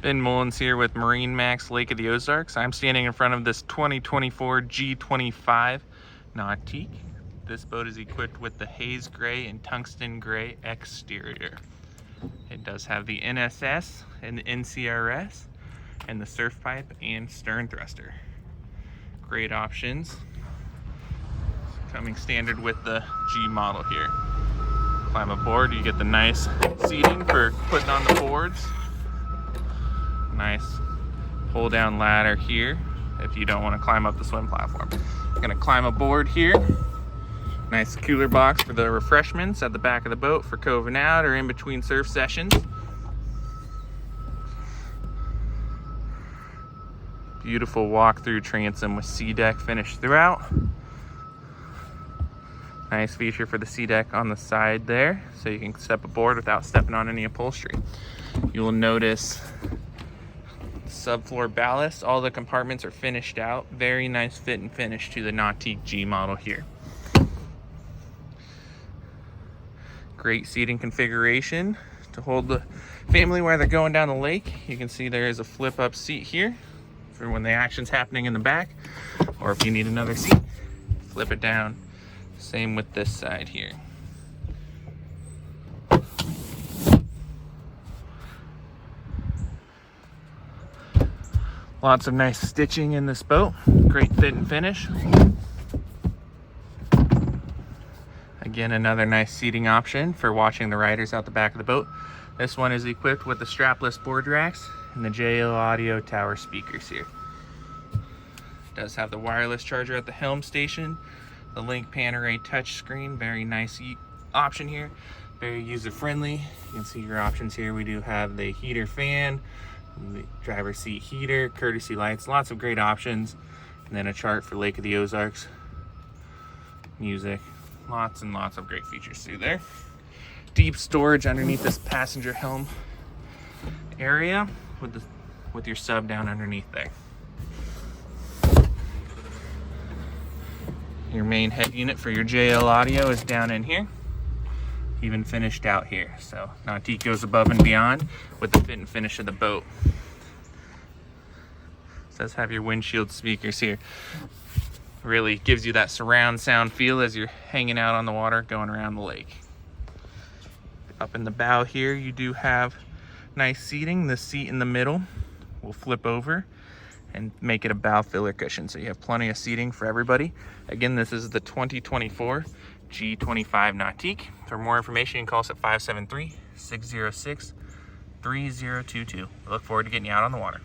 Ben Mullins here with MarineMax Lake of the Ozarks. I'm standing in front of this 2024 G25 Nautique. This boat is equipped with the haze gray and tungsten gray exterior. It does have the NSS and the NCRS and the surf pipe and stern thruster. Great options. Coming standard with the G model here. Climb aboard, you get the nice seating for putting on the boards. Nice pull down ladder here if you don't want to climb up the swim platform. I'm gonna climb aboard here. Nice cooler box for the refreshments at the back of the boat for coving out or in between surf sessions. Beautiful walk-through transom with sea deck finish throughout. Nice feature for the sea deck on the side there, so you can step aboard without stepping on any upholstery. You will notice subfloor ballast. All the compartments are finished out. Very nice fit and finish to the Nautique G model here. Great seating configuration to hold the family while they're going down the lake. You can see there is a flip up seat here for when the action's happening in the back, or if you need another seat, flip it down. Same with this side here. Lots of nice stitching in this boat. Great fit and finish. Again, another nice seating option for watching the riders out the back of the boat. This one is equipped with the strapless board racks and the JL audio tower speakers here. It does have the wireless charger at the helm station, the Link Panerai touchscreen, very nice option here. Very user-friendly. You can see your options here. We do have the heater fan, the driver's seat heater, courtesy lights, lots of great options. And then a chart for Lake of the Ozarks, music, lots and lots of great features through there. Deep storage underneath this passenger helm area with your sub down underneath there. Your main head unit for your JL audio is down in here, even finished out here. So Nautique goes above and beyond with the fit and finish of the boat. It does have your windshield speakers here. Really gives you that surround sound feel as you're hanging out on the water going around the lake. Up in the bow here, you do have nice seating. The seat in the middle will flip over and make it a bow filler cushion, so you have plenty of seating for everybody. Again, this is the 2024 G25 Nautique. For more information, you can call us at 573-606-3022. We look forward to getting you out on the water.